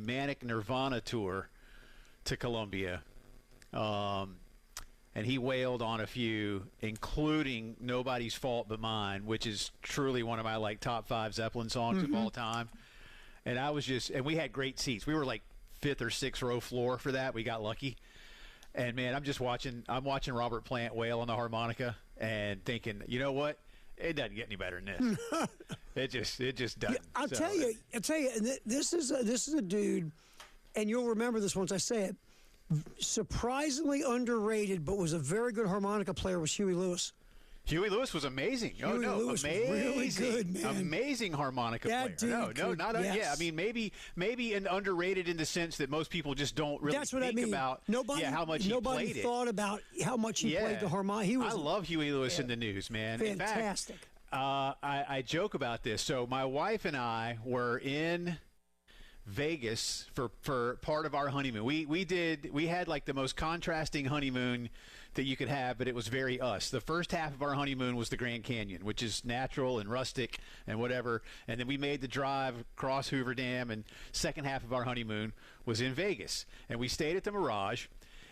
Manic Nirvana tour to Colombia. And he wailed on a few, including Nobody's Fault But Mine, which is truly one of my like top 5 Zeppelin songs of all time. And I was and we had great seats. We were like 5th or 6th row floor for that. We got lucky. And man, I'm watching Robert Plant wail on the harmonica and thinking, you know what? It doesn't get any better than this. it just doesn't. I'll tell you, and this is a dude, and you'll remember this once I say it. Surprisingly underrated, but was a very good harmonica player, was Huey Lewis. Huey Lewis was amazing. Huey Lewis was really good, man. Amazing harmonica player. Yes. I mean, maybe underrated in the sense that most people just don't really think about how much he played it. Nobody thought about how much he played the harmonica. I love Huey Lewis in the news, man. Fantastic. In fact, I joke about this. So my wife and I were in Vegas for part of our honeymoon. We had like the most contrasting honeymoon that you could have, but it was very us. The first half of our honeymoon was the Grand Canyon, which is natural and rustic and whatever, and then we made the drive across Hoover Dam, and second half of our honeymoon was in Vegas, and we stayed at the Mirage,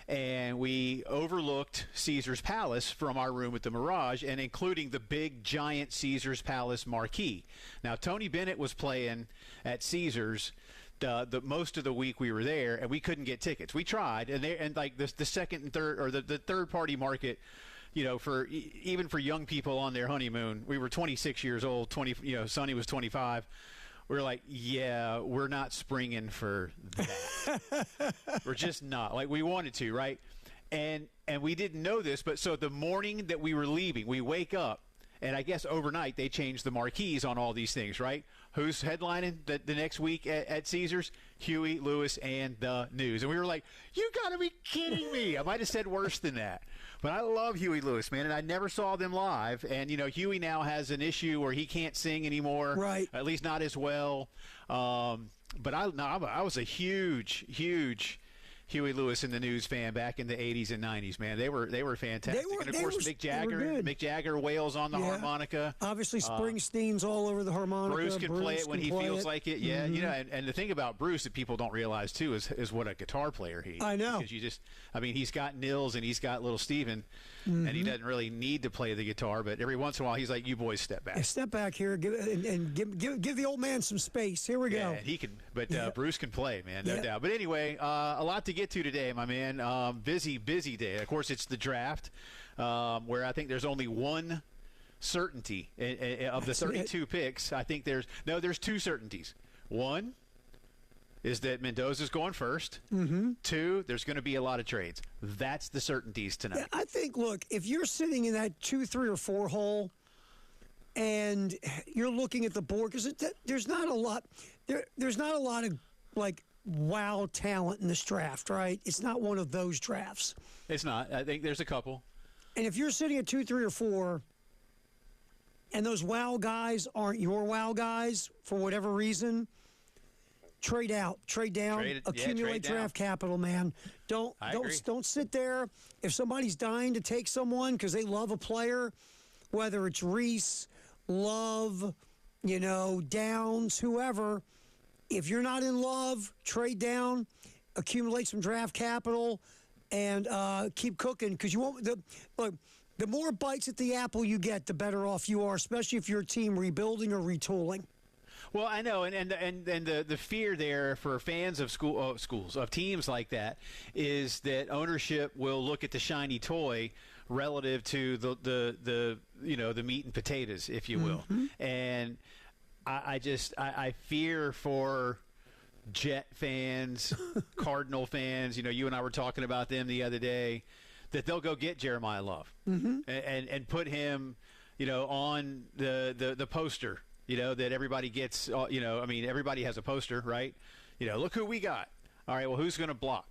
and we overlooked Caesar's Palace from our room at the Mirage, and including the big giant Caesar's Palace marquee. Now Tony Bennett was playing at Caesar's the most of the week we were there, and we couldn't get tickets. We tried, and like the second and third, or the third party market, you know, for even for young people on their honeymoon. We were 26 years old. Sonny was 25. We were like, yeah, we're not springing for that. We're just not. Like, we wanted to, right? And we didn't know this, but so the morning that we were leaving, we wake up, and I guess overnight they changed the marquees on all these things, right? Who's headlining the next week at Caesars? Huey Lewis and the News. And we were like, you got to be kidding me. I might have said worse than that. But I love Huey Lewis, man, and I never saw them live. And, you know, Huey now has an issue where he can't sing anymore. Right. At least not as well. But I was a huge Huey Lewis and the News fan back in the 80s and 90s, man. They were fantastic. And of course, Mick Jagger wails on the harmonica. Obviously, Springsteen's all over the harmonica. Bruce can play it when he feels like it. Yeah, you know, and the thing about Bruce that people don't realize too is what a guitar player he is. I know. Because he's got Nils and he's got little Steven, and he doesn't really need to play the guitar, but every once in a while he's like, "You boys step back." Step back here give the old man some space. Here we go. Yeah, and he can, but Bruce can play, man, no doubt. But anyway, a lot to get to today, my man. Busy day. Of course, it's the draft, where I think there's only one certainty of the 32 picks. I think there's two certainties. One is that Mendoza's going first. Two, there's going to be a lot of trades. That's the certainties tonight. Yeah, I think, look, if you're sitting in that 2, 3, or 4 hole and you're looking at the board, because there's not a lot. There's not a lot of like wow talent in this draft, right? It's not one of those drafts. It's not. I think there's a couple. And if you're sitting at 2, 3, or 4, and those wow guys aren't your wow guys for whatever reason, trade out, trade down, accumulate draft capital, man. Don't sit there. If somebody's dying to take someone because they love a player, whether it's Reese, Love, Downs, whoever. If you're not in love, trade down, accumulate some draft capital, and keep cooking. Because you won't. The more bites at the apple you get, the better off you are, especially if you're a team rebuilding or retooling. Well, I know, and the fear there for fans of schools of teams like that is that ownership will look at the shiny toy relative to the meat and potatoes, if you will, and. I fear for Jet fans, Cardinal fans. You and I were talking about them the other day, that they'll go get Jeremiah Love and put him, on the poster. That everybody gets. Everybody has a poster, right? Look who we got. All right, well, who's going to block?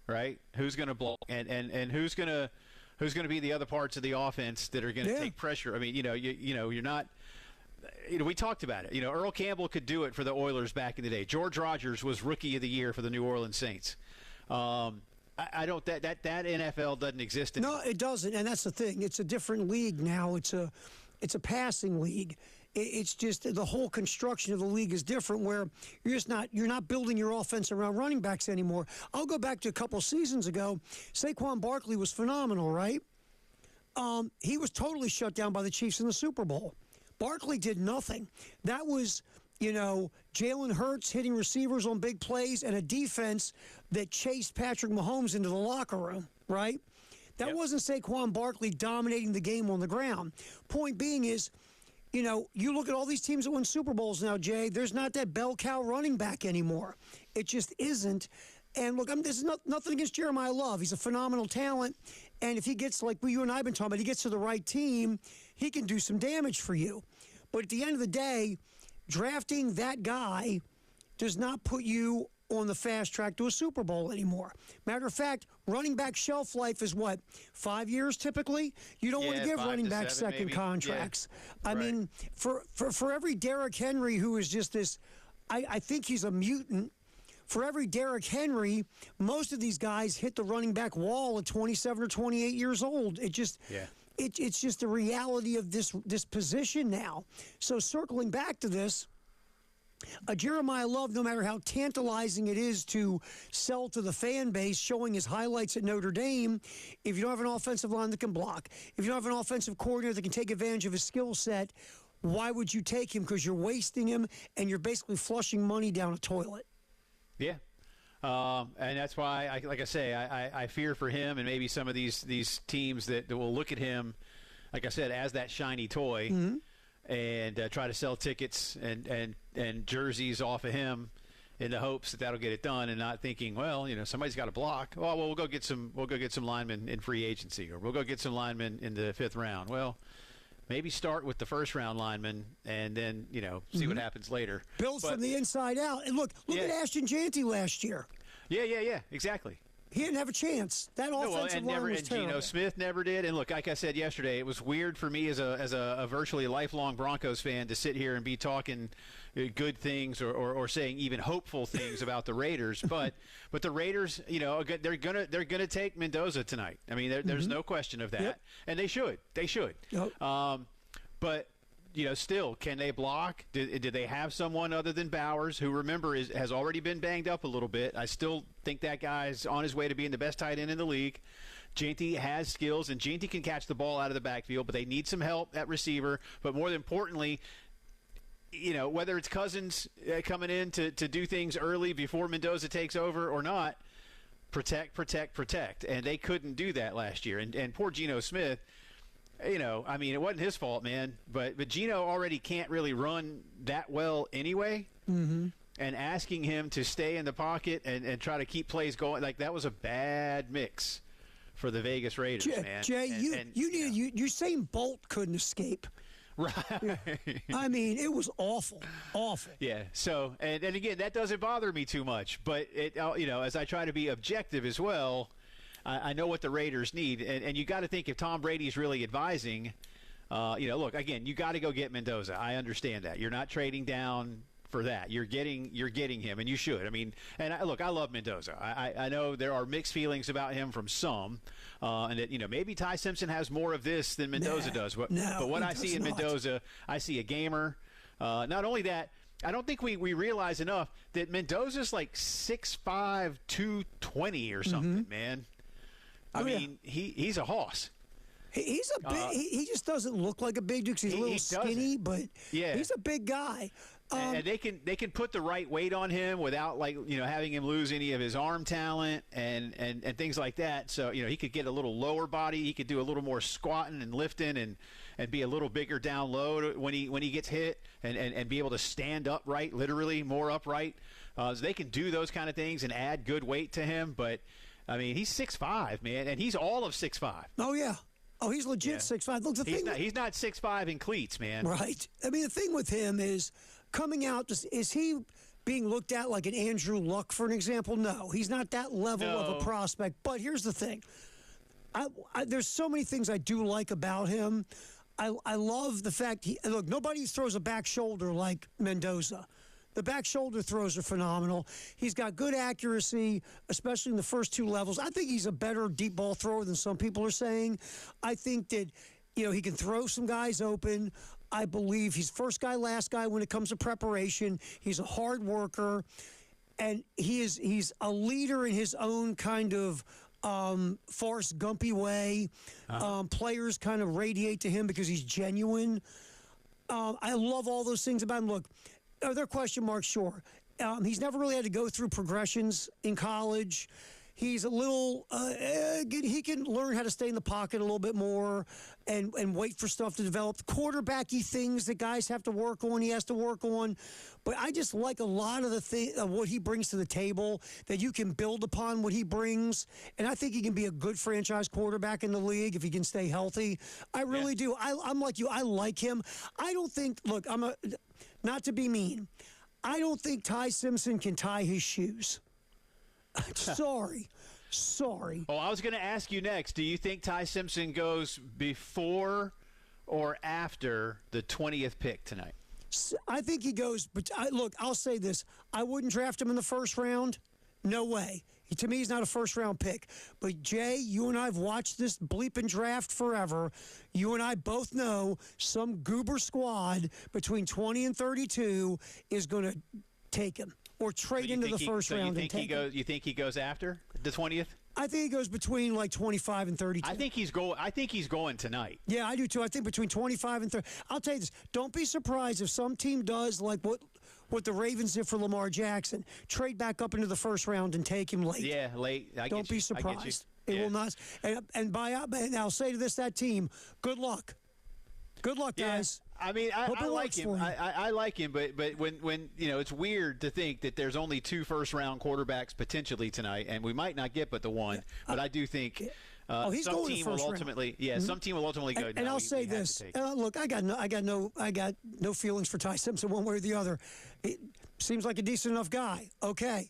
Right? Who's going to block? And who's going to be the other parts of the offense that are going to take pressure? I mean, you're not. We talked about it. Earl Campbell could do it for the Oilers back in the day. George Rogers was Rookie of the Year for the New Orleans Saints. I don't that NFL doesn't exist anymore. No, it doesn't, and that's the thing. It's a different league now. It's a passing league, It's just the whole construction of the league is different, where you're not building your offense around running backs anymore. I'll go back to a couple seasons ago. Saquon Barkley was phenomenal, right? He was totally shut down by the Chiefs in the Super Bowl. Barkley did nothing. That was, Jalen Hurts hitting receivers on big plays and a defense that chased Patrick Mahomes into the locker room, right? That wasn't Saquon Barkley dominating the game on the ground. Point being is, you look at all these teams that win Super Bowls now, Jay, there's not that bell cow running back anymore. It just isn't. And look, this is nothing against Jeremiah Love. He's a phenomenal talent. And if he gets, like you and I have been talking about, he gets to the right team, he can do some damage for you. But at the end of the day, drafting that guy does not put you on the fast track to a Super Bowl anymore. Matter of fact, running back shelf life is what, 5 years typically? You don't want to give running back second maybe. Contracts. Yeah. I mean, for every Derrick Henry who is just this, I think he's a mutant. For every Derrick Henry, most of these guys hit the running back wall at 27 or 28 years old. It just, it's just the reality of this position now. So circling back to this, Jeremiah Love, no matter how tantalizing it is to sell to the fan base, showing his highlights at Notre Dame, if you don't have an offensive line that can block, if you don't have an offensive coordinator that can take advantage of his skill set, why would you take him? Because you're wasting him and you're basically flushing money down a toilet. Yeah. And that's why, like I say, I fear for him and maybe some of these teams that will look at him, like I said, as that shiny toy and try to sell tickets and jerseys off of him in the hopes that that'll get it done, and not thinking, well, somebody's got to block. Oh, well, we'll go get some linemen in free agency, or we'll go get some linemen in the 5th round. Well, maybe start with the first-round lineman and then, see what happens later. Build from the inside out. And look at Ashton Jeanty last year. Yeah, exactly. He didn't have a chance. That offensive line was terrible. Geno Smith never did. And look, like I said yesterday, it was weird for me as a virtually lifelong Broncos fan to sit here and be talking good things or saying even hopeful things about the Raiders. But the Raiders, they're gonna take Mendoza tonight. I mean, there's no question of that, and they should. Yep. But still, can they block? Did they have someone other than Bowers, who, remember, has already been banged up a little bit? I still think that guy's on his way to being the best tight end in the league. Jeanty has skills, and Jeanty can catch the ball out of the backfield, but they need some help at receiver. But more importantly, whether it's Cousins coming in to do things early before Mendoza takes over or not, protect. And they couldn't do that last year. And poor Geno Smith, I mean, it wasn't his fault, man. But Geno already can't really run that well anyway. Mm-hmm. And asking him to stay in the pocket and try to keep plays going, like, that was a bad mix for the Vegas Raiders, man. Jay, Usain Bolt couldn't escape. Right. Yeah. I mean, it was awful. Yeah. So, and again, that doesn't bother me too much. But, as I try to be objective as well, I know what the Raiders need, and you got to think, if Tom Brady's really advising, look, again, you got to go get Mendoza. I understand that. You're not trading down for that. You're getting him, and you should. I mean, and I love Mendoza. I know there are mixed feelings about him from some, and that maybe Ty Simpson has more of this than Mendoza does. But what I see in Mendoza, I see a gamer. Not only that, I don't think we realize enough that Mendoza's like 6'5", 220 or something, man. I mean, he's a hoss. He's a big. He just doesn't look like a big dude because he's a little skinny, but he's a big guy. And they can put the right weight on him without, like, having him lose any of his arm talent and things like that. So he could get a little lower body. He could do a little more squatting and lifting and be a little bigger down low when he gets hit and be able to stand upright, literally more upright. So they can do those kind of things and add good weight to him, but. I mean, he's 6'5", man, and he's all of 6'5". Oh, yeah. Oh, he's legit 6'5". Look, he's not 6'5" in cleats, man. Right. I mean, the thing with him is coming out, is he being looked at like an Andrew Luck, for an example? No, he's not that level of a prospect. But here's the thing. There's so many things I do like about him. I love the fact look, nobody throws a back shoulder like Mendoza. The back shoulder throws are phenomenal. He's got good accuracy, especially in the first two levels. I think he's a better deep ball thrower than some people are saying. I think that, he can throw some guys open. I believe he's first guy, last guy when it comes to preparation. He's a hard worker, and he's a leader in his own kind of Forrest Gumpy way. Players kind of radiate to him because he's genuine. I love all those things about him. Look, are there question marks? Sure. He's never really had to go through progressions in college. He's a little, he can learn how to stay in the pocket a little bit more and wait for stuff to develop. Quarterbacky things that guys have to work on, he has to work on. But I just like a lot of what he brings to the table, that you can build upon what he brings. And I think he can be a good franchise quarterback in the league if he can stay healthy. I really do. I'm like you. I like him. I don't think, look, not to be mean, I don't think Ty Simpson can tie his shoes. Sorry. Well, I was going to ask you next. Do you think Ty Simpson goes before or after the 20th pick tonight? I think he goes. But look, I'll say this: I wouldn't draft him in the first round. No way. To me, he's not a first-round pick. But, Jay, you and I have watched this bleeping draft forever. You and I both know some goober squad between 20 and 32 is going to take him or trade into the first round. You think he goes after the 20th? I think he goes between like 25 and 32. I think he's going tonight. Yeah, I do too. I think between 25 and 30. I'll tell you this: don't be surprised if some team does like what the Ravens did for Lamar Jackson, trade back up into the first round and take him late. Yeah, late. Don't be surprised. It will not. And I'll say to that team, good luck. Good luck, guys. I mean, I like him. I like him, but when it's weird to think that there's only 2 first-round quarterbacks potentially tonight, and we might not get but the one. But I do think some team will ultimately, some team will ultimately go. And I'll say this: look, I got no feelings for Ty Simpson one way or the other. It seems like a decent enough guy. Okay.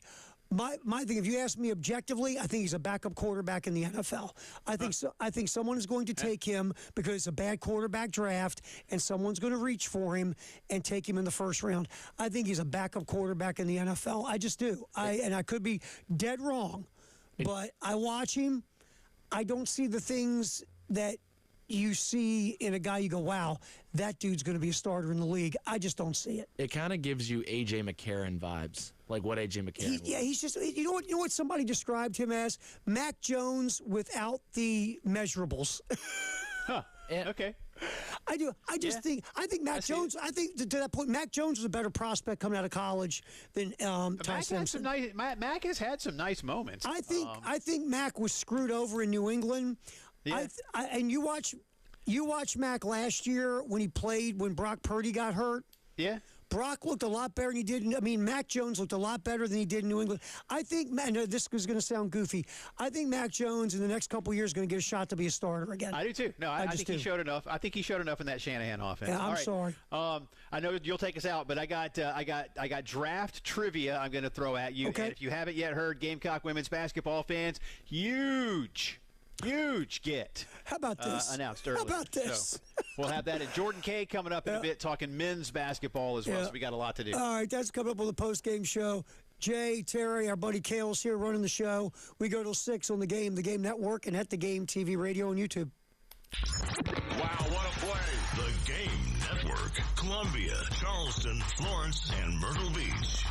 My thing, if you ask me objectively, I think he's a backup quarterback in the NFL. I think someone is going to take him because it's a bad quarterback draft, and someone's going to reach for him and take him in the first round. I think he's a backup quarterback in the NFL. I just do. I could be dead wrong, but I watch him. I don't see the things that you see in a guy you go, wow, that dude's going to be a starter in the league. I just don't see it. It kind of gives you A.J. McCarron vibes, like what A.J. McCarron was. Yeah, he's just, you know what somebody described him as? Mac Jones without the measurables. Huh. Okay. I do. I think Mac Jones. I think to that point, Mac Jones was a better prospect coming out of college than Ty Simpson. Mac has had some nice moments. I think Mac was screwed over in New England. Yeah. And you watch Mac last year when he played when Brock Purdy got hurt. Yeah. Brock looked a lot better than he did. Mac Jones looked a lot better than he did in New England. I think, this is going to sound goofy. I think Mac Jones in the next couple of years is going to get a shot to be a starter again. I do too. No, I think he showed enough. I think he showed enough in that Shanahan offense. Yeah, I'm sorry. I know you'll take us out, but I got draft trivia I'm going to throw at you. Okay. And if you haven't yet heard, Gamecock women's basketball fans, huge get. How about this? Announced earlier. How about this? So we'll have that. And Jordan Kay coming up in a bit, talking men's basketball as well. So we got a lot to do. All right, that's coming up on the post-game show. Jay, Terry, our buddy Kale's here running the show. We go till 6 on the Game Network, and at the Game TV Radio and YouTube. Wow, what a play. The Game Network. Columbia, Charleston, Florence, and Myrtle Beach.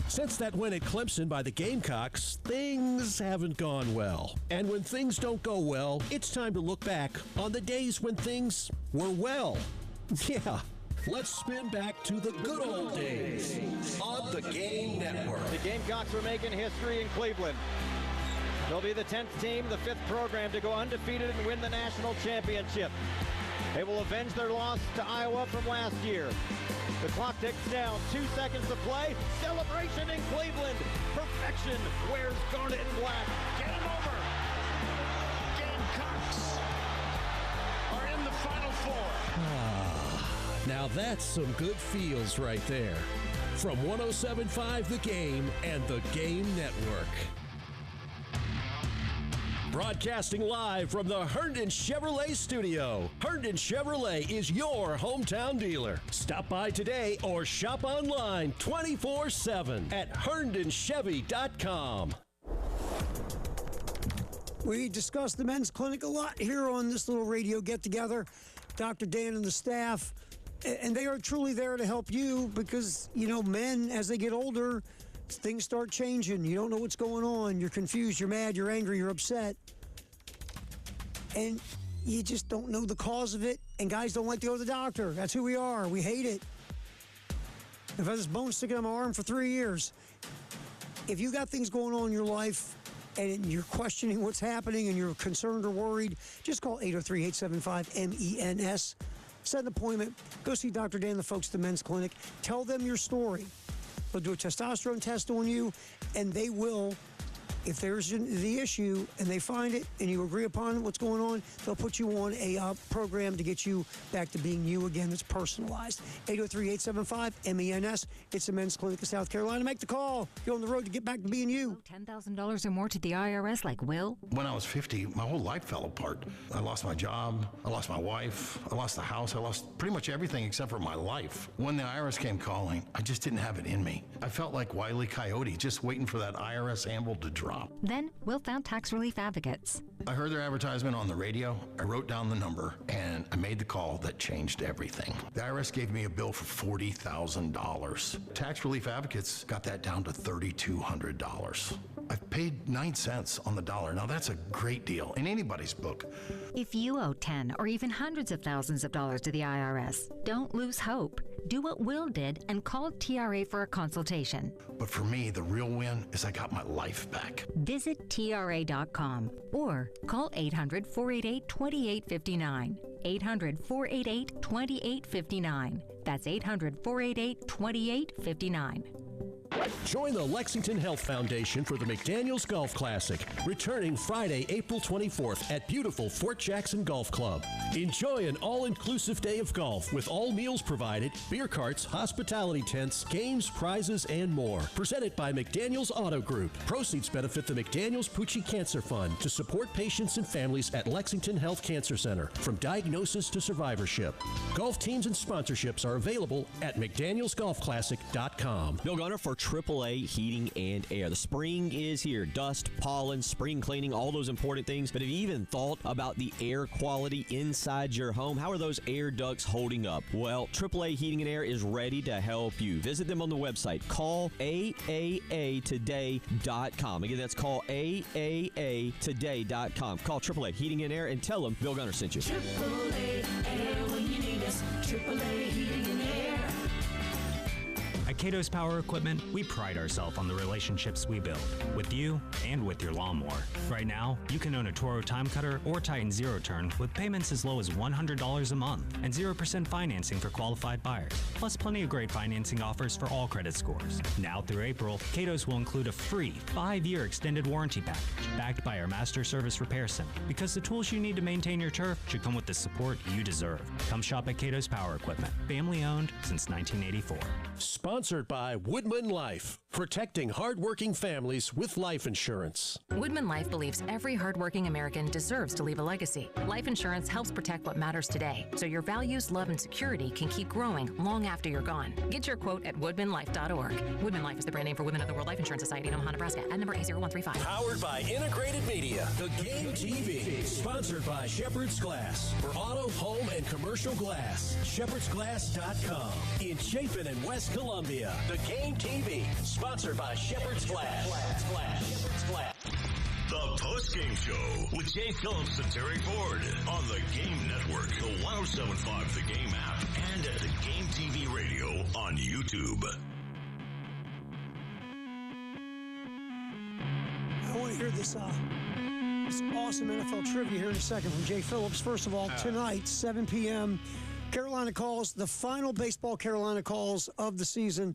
Since that win at Clemson by the Gamecocks, things haven't gone well. And when things don't go well, it's time to look back on the days when things were well. Yeah, let's spin back to the good old days on the Game Network. The Gamecocks were making history in Cleveland. They'll be the 10th team, the 5th program to go undefeated and win the national championship. They will avenge their loss to Iowa from last year. The clock ticks down. 2 seconds to play. Celebration in Cleveland. Perfection wears garnet and black. Game over. Gamecocks are in the Final Four. Now that's some good feels right there. From 107.5 The Game and the Game Network. Broadcasting live from the Herndon Chevrolet studio. Herndon Chevrolet is your hometown dealer. Stop by today or shop online 24/7 at herndonchevy.com. We discuss the men's clinic a lot here on this little radio get-together. Dr. Dan and the staff, and they are truly there to help you because, men, as they get older, things start changing. You don't know what's going on. You're confused. You're mad. You're angry. You're upset. And you just don't know the cause of it. And guys don't like to go to the doctor. That's who we are. We hate it. I've had this bone sticking on my arm for 3 years. If you got things going on in your life and you're questioning what's happening and you're concerned or worried, just call 803-875-MENS. Set an appointment. Go see Dr. Dan and the folks at the men's clinic. Tell them your story. They'll do a testosterone test on you, and they will, if there's the issue and they find it and you agree upon what's going on, they'll put you on a program to get you back to being you again that's personalized. 803-875-MENS. It's the men's clinic in South Carolina. Make the call. You're on the road to get back to being you. $10,000 or more to the IRS like Will? When I was 50, my whole life fell apart. I lost my job. I lost my wife. I lost the house. I lost pretty much everything except for my life. When the IRS came calling, I just didn't have it in me. I felt like Wile E. Coyote, just waiting for that IRS anvil to drop. Then Will found Tax Relief Advocates. I heard their advertisement on the radio. I wrote down the number, and I made the call that changed everything. The IRS gave me a bill for $40,000. Tax Relief Advocates got that down to $3,200. I've paid 9 cents on the dollar. Now, that's a great deal in anybody's book. If you owe 10 or even hundreds of thousands of dollars to the IRS, don't lose hope. Do what Will did and call TRA for a consultation. But for me, the real win is I got my life back. Visit TRA.com or call 800-488-2859. 800-488-2859. That's 800-488-2859. Join the Lexington Health Foundation for the McDaniels Golf Classic, returning Friday, April 24th at beautiful Fort Jackson Golf Club. Enjoy an all-inclusive day of golf with all meals provided, beer carts, hospitality tents, games, prizes, and more. Presented by McDaniels Auto Group. Proceeds benefit the McDaniels Pucci Cancer Fund to support patients and families at Lexington Health Cancer Center, from diagnosis to survivorship. Golf teams and sponsorships are available at McDanielsGolfClassic.com. Bill Gunner for AAA Heating and Air. The spring is here. Dust, pollen, spring cleaning, all those important things. But have you even thought about the air quality inside your home? How are those air ducts holding up? Well, AAA Heating and Air is ready to help you. Visit them on the website. Call AAAtoday.com. Again, that's call AAAtoday.com. Call AAA Heating and Air and tell them Bill Gunner sent you. AAA Air when you need us. AAA Heating and Air. At Cato's Power Equipment, we pride ourselves on the relationships we build with you and with your lawnmower. Right now, you can own a Toro Time Cutter or Titan Zero Turn with payments as low as $100 a month and 0% financing for qualified buyers, plus plenty of great financing offers for all credit scores. Now through April, Cato's will include a free 5-year extended warranty package backed by our Master Service Repair Center, because the tools you need to maintain your turf should come with the support you deserve. Come shop at Cato's Power Equipment, family owned since 1984. Sponsored by Woodman Life, protecting hardworking families with life insurance. Woodman Life believes every hardworking American deserves to leave a legacy. Life insurance helps protect what matters today, so your values, love, and security can keep growing long after you're gone. Get your quote at woodmanlife.org. Woodman Life is the brand name for Women of the World Life Insurance Society in Omaha, Nebraska. Ad number A0135. Powered by Integrated Media. The Game TV. Sponsored by Shepherd's Glass. For auto, home, and commercial glass. ShepherdsGlass.com. In Chapin and West Columbia. The Game TV. Sponsored by Shepherd's Glass. Shepherd's Glass. The Postgame Show with Jay Phillips and Terry Ford on the Game Network, the 1075 The Game app, and at the Game TV radio on YouTube. I want to hear this awesome NFL trivia here in a second from Jay Phillips. First of all, tonight, 7 p.m., Carolina calls, the final baseball Carolina calls of the season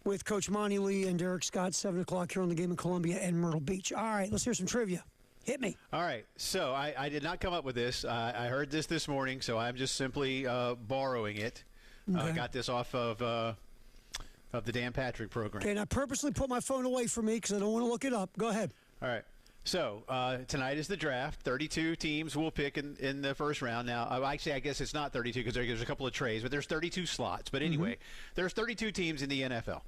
with Coach Monty Lee and Derek Scott, 7 o'clock here on the Game in Columbia and Myrtle Beach. All right, let's hear some trivia. Hit me. All right, so I did not come up with this. I heard this morning, so I'm just simply borrowing it. Okay. Got this off of the Dan Patrick program. Okay, and I purposely put my phone away from me because I don't want to look it up. Go ahead. All right. So tonight is the draft. 32 teams will pick in the first round. Now, actually, I guess it's not 32 because there's a couple of trades, but there's 32 slots. But anyway, there's 32 teams in the NFL.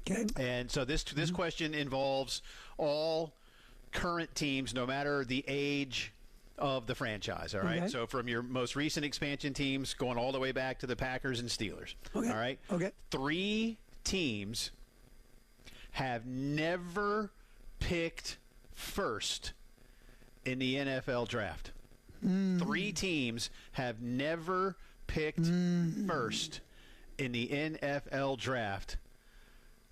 Okay. And so this question involves all current teams, no matter the age of the franchise, all right? Okay. So from your most recent expansion teams going all the way back to the Packers and Steelers, Okay. all right? Okay. 3 teams have never picked first in the NFL draft. 3 teams have never picked first in the NFL draft.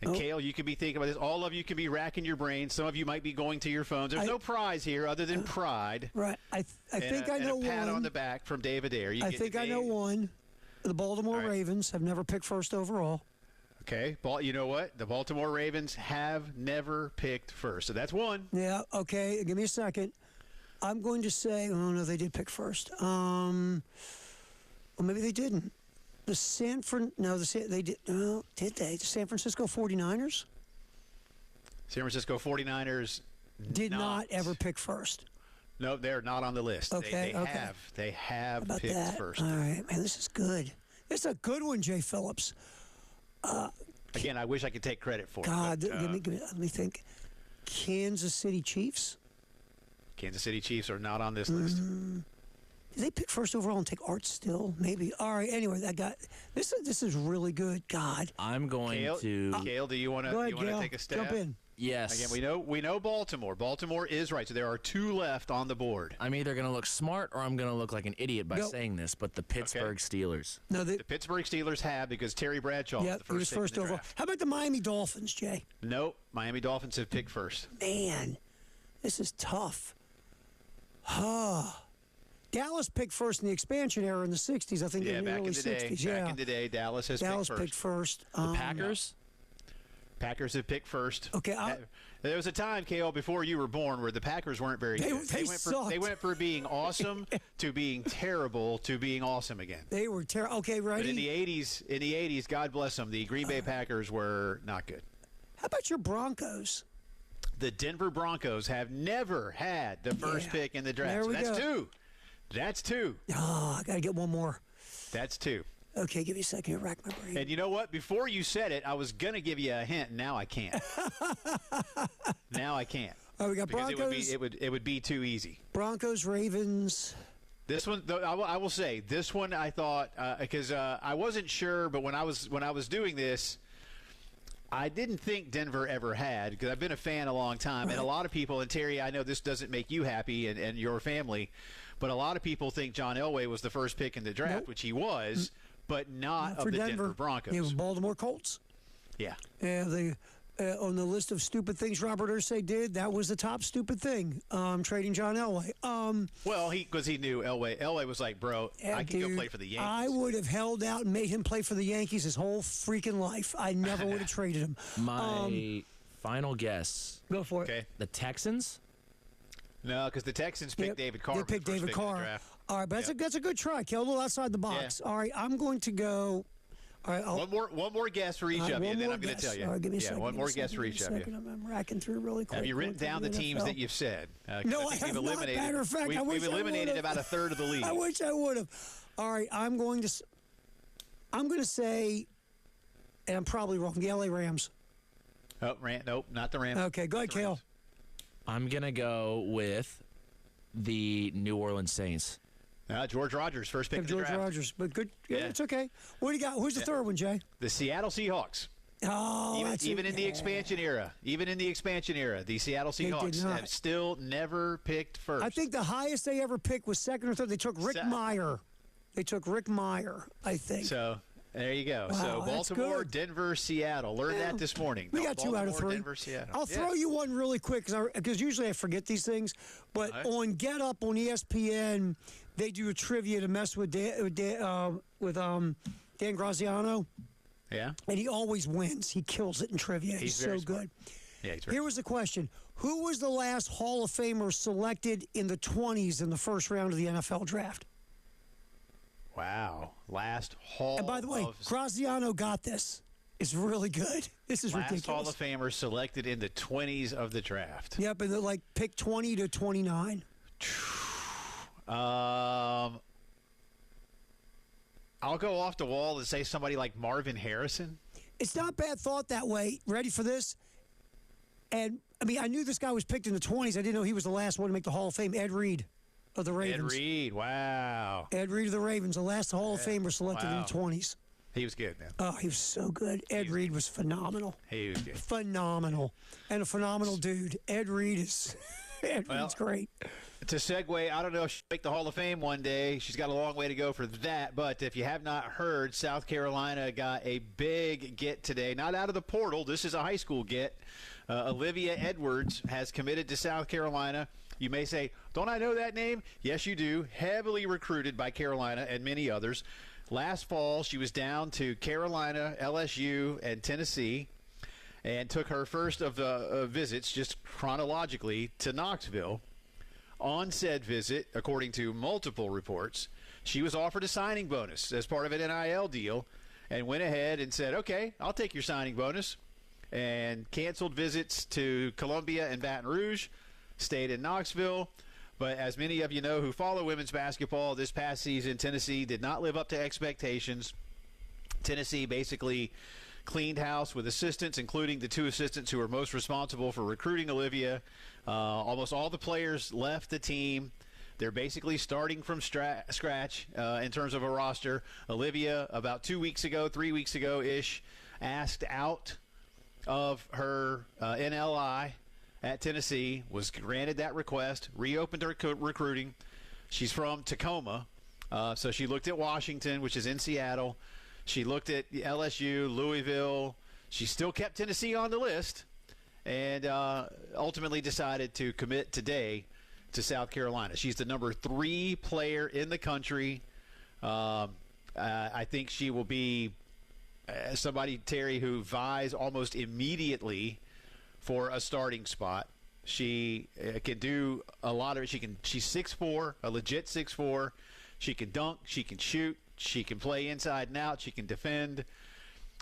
And Kale, you could be thinking about this. All of you could be racking your brains. Some of you might be going to your phones. There's no prize here other than pride. Right. I think I know and a pat one. on the back from David Adair. I think I know one. The Baltimore Ravens have never picked first overall. Okay. You know what? The Baltimore Ravens have never picked first. So that's one. Yeah. Okay. Give me a second. I'm going to say, oh no, they did pick first. Well, maybe they didn't. The they did. No, did they? The San Francisco 49ers? San Francisco 49ers did not ever pick first. No, they're not on the list. Okay, They have How about picked that? first. All right, man, this is good. This is a good one, Jay Phillips. Again, I wish I could take credit for God, it. But, let me think. Kansas City Chiefs? Kansas City Chiefs are not on this list. Did they pick first overall and take Art Still? Maybe. All right. Anyway, this is really good. God. I'm going to. Kale, do you want to take a stab? Jump in. Yes. Again, we know Baltimore. Baltimore is right. So there are 2 left on the board. I'm either going to look smart or I'm going to look like an idiot by saying this, but the Pittsburgh Steelers. No, the Pittsburgh Steelers have because Terry Bradshaw was the first he was first overall. draft. How about the Miami Dolphins, Jay? Nope. Miami Dolphins have picked first. Man, this is tough. Dallas picked first in the expansion era in the 60s, I think, in the early 60s. Back in the day, Dallas picked first. The Packers? Packers have picked first. Okay. There was a time, Kale, before you were born, where the Packers weren't very good. They went for being awesome to being terrible to being awesome again. They were terrible. Okay, ready? But in the 80s, God bless them, the Green Bay Packers were not good. How about your Broncos? The Denver Broncos have never had the first pick in the draft. There we go. 2. That's 2. Oh, I got to get one more. That's 2. Okay, give me a second to rack my brain. And you know what? Before you said it, I was going to give you a hint. Now I can't. Now I can't. Oh, we got because Broncos. It would be too easy. Broncos, Ravens. This one, though, I will say, this one I thought because I wasn't sure, but when I was doing this, I didn't think Denver ever had, because I've been a fan a long time, and a lot of people, and Terry, I know this doesn't make you happy and your family, but a lot of people think John Elway was the first pick in the draft, which he was, but not of the Denver Broncos. It was Baltimore Colts. Yeah. And on the list of stupid things Robert Irsay did, that was the top stupid thing, trading John Elway. Well, because he knew Elway. Elway was like, bro, I can go play for the Yankees. I would have held out and made him play for the Yankees his whole freaking life. I never would have traded him. My final guess. Go for it. Okay. The Texans? No, because the Texans picked David Carr. They picked David Carr. All right, but that's a good try, Kel. A little outside the box. Yeah. All right, I'm going to go. All right, one more guess for each of you, and then I'm going to tell you. All right, give me a second. One more guess for each of you. I'm racking through really quick. Have you written down the teams that you've said? No, I have not. Matter of fact, we've eliminated about a third of the league. I wish I would have. All right, I'm going to say, and I'm probably wrong, the LA Rams. Oh, nope, not the Rams. Okay, go ahead, Kale. I'm going to go with the New Orleans Saints. George Rogers, first pick of the draft. George Rogers, but good. Yeah, it's okay. What do you got? Who's the third one, Jay? The Seattle Seahawks. Oh, even in the expansion era, the Seattle Seahawks have still never picked first. I think the highest they ever picked was second or third. They took Rick Meyer. I think. So there you go. Wow, so Baltimore, Denver, Seattle. Learned that this morning. We got 2 out of 3. Denver, Seattle. I'll throw you one really quick because usually I forget these things. But on Get Up on ESPN, they do a trivia to mess with Dan Graziano. Yeah. And he always wins. He kills it in trivia. He's so good. Yeah, he's very Here was the question. Who was the last Hall of Famer selected in the 20s in the first round of the NFL draft? Wow. Last Hall. And by the way, Graziano got this. It's really good. This is ridiculous. Last Hall of Famer selected in the 20s of the draft. Yep, and they're pick 20 to 29. I'll go off the wall and say somebody like Marvin Harrison. It's not bad thought that way. Ready for this? And, I mean, I knew this guy was picked in the 20s. I didn't know he was the last one to make the Hall of Fame. Ed Reed of the Ravens. Ed Reed, wow. Ed Reed of the Ravens, the last Hall of Famer selected in the 20s. He was good, man. Oh, he was so good. Ed Reed was phenomenal. He was good. Phenomenal. And a phenomenal dude. Ed Reed is... Reed's great. To segue, I don't know if she'll make the Hall of Fame one day. She's got a long way to go for that. But if you have not heard, South Carolina got a big get today. Not out of the portal. This is a high school get. Olivia Edwards has committed to South Carolina. You may say, don't I know that name? Yes, you do. Heavily recruited by Carolina and many others. Last fall, she was down to Carolina, LSU, and Tennessee, and took her first of the visits, just chronologically, to Knoxville. On said visit, according to multiple reports, she was offered a signing bonus as part of an NIL deal and went ahead and said, okay, I'll take your signing bonus, and canceled visits to Columbia and Baton Rouge, stayed in Knoxville. But as many of you know who follow women's basketball, this past season, Tennessee did not live up to expectations. Tennessee basically cleaned house with assistants, including the 2 assistants who were most responsible for recruiting Olivia. Almost all the players left the team. They're basically starting from scratch in terms of a roster. Olivia, about 3 weeks ago-ish, asked out of her NLI at Tennessee, was granted that request, reopened her recruiting. She's from Tacoma, so she looked at Washington, which is in Seattle. She looked at LSU, Louisville. She still kept Tennessee on the list, and ultimately decided to commit today to South Carolina. She's the number 3 player in the country. I think she will be somebody, Terry, who vies almost immediately for a starting spot. She can do a lot of it. She's 6'4", a legit 6'4". She can dunk. She can shoot. She can play inside and out. She can defend.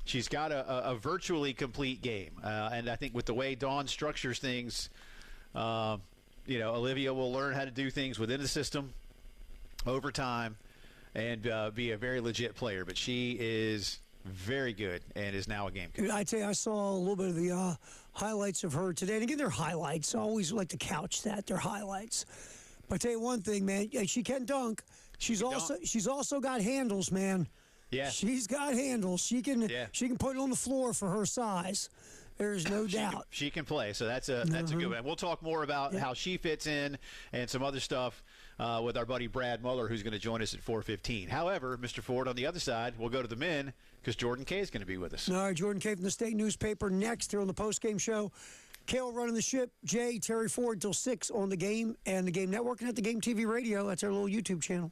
She's got a virtually complete game. And I think with the way Dawn structures things, Olivia will learn how to do things within the system over time and be a very legit player. But she is very good and is now a game coach. I tell you, I saw a little bit of the highlights of her today. And again, they're highlights. I always like to couch that. They're highlights. But I tell you one thing, man. She can dunk. She's also got handles, man. Yeah. She's got handles. She can put it on the floor for her size. There's no doubt. She can play, so that's a good one. We'll talk more about how she fits in and some other stuff with our buddy Brad Muller, who's going to join us at 4:15. However, Mr. Ford, on the other side, we'll go to the men because Jordan Kay is going to be with us. All right, Jordan Kay from the State Newspaper next here on the Postgame Show. Kale running the ship, Jay, Terry Ford till 6 on the Game and the Game Network and at the Game TV Radio. That's our little YouTube channel.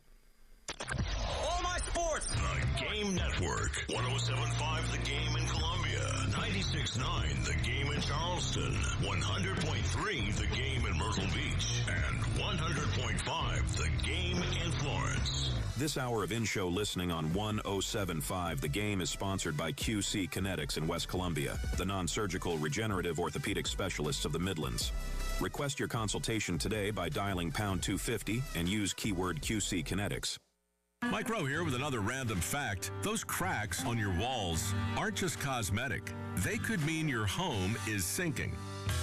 All my sports. The Game Network. 107.5 The Game in Columbia. 96.9 The Game in Charleston. 100.3 The Game in Myrtle Beach. And 100.5 The Game in Florence. This hour of in-show listening on 107.5 The Game is sponsored by QC Kinetics in West Columbia, the non-surgical regenerative orthopedic specialists of the Midlands. Request your consultation today by dialing pound 250 and use keyword QC Kinetics. Mike Rowe here with another random fact. Those cracks on your walls aren't just cosmetic. They could mean your home is sinking.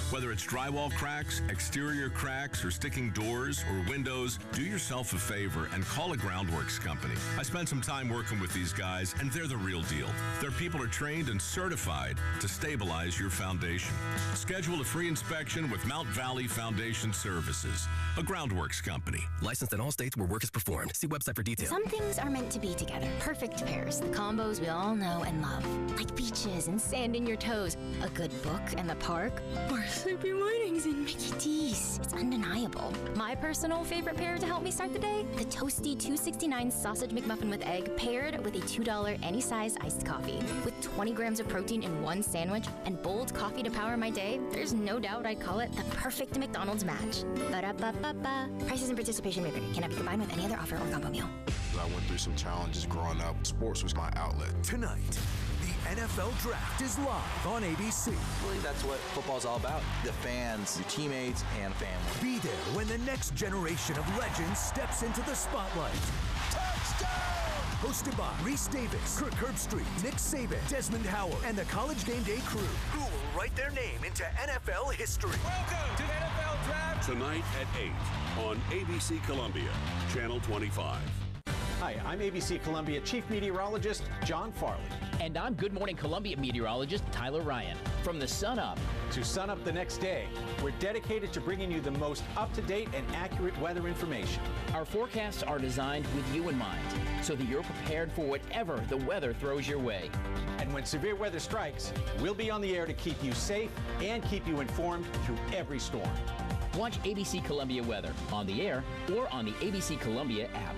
Whether it's drywall cracks, exterior cracks, or sticking doors or windows, do yourself a favor and call a Groundworks company. I spent some time working with these guys, and they're the real deal. Their people are trained and certified to stabilize your foundation. Schedule a free inspection with Mount Valley Foundation Services, a Groundworks company. Licensed in all states where work is performed. See website for details. Some things are meant to be together. Perfect pairs. The combos we all know and love. Like beaches and sand in your toes. A good book and the park. Or sleepy mornings and Mickey D's. It's undeniable. My personal favorite pair to help me start the day? The toasty $2.69 sausage McMuffin with egg paired with a $2 any size iced coffee. With 20 grams of protein in one sandwich and bold coffee to power my day, there's no doubt I'd call it the perfect McDonald's match. Ba-da-ba-ba-ba. Prices and participation may vary. Cannot be combined with any other offer or combo meal. I went through some challenges growing up. Sports was my outlet. Tonight, the NFL Draft is live on ABC. I believe that's what football's all about. The fans, your teammates, and family. Be there when the next generation of legends steps into the spotlight. Touchdown! Hosted by Reese Davis, Kirk Herbstreit, Nick Saban, Desmond Howard, and the College Game Day crew, who will write their name into NFL history. Welcome to the NFL Draft. Tonight at 8 on ABC Columbia, Channel 25. Hi, I'm ABC Columbia Chief Meteorologist John Farley. And I'm Good Morning Columbia meteorologist Tyler Ryan. From the sun up to sun up the next day, we're dedicated to bringing you the most up-to-date and accurate weather information. Our forecasts are designed with you in mind, so that you're prepared for whatever the weather throws your way. And when severe weather strikes, we'll be on the air to keep you safe and keep you informed through every storm. Watch ABC Columbia weather on the air or on the ABC Columbia app.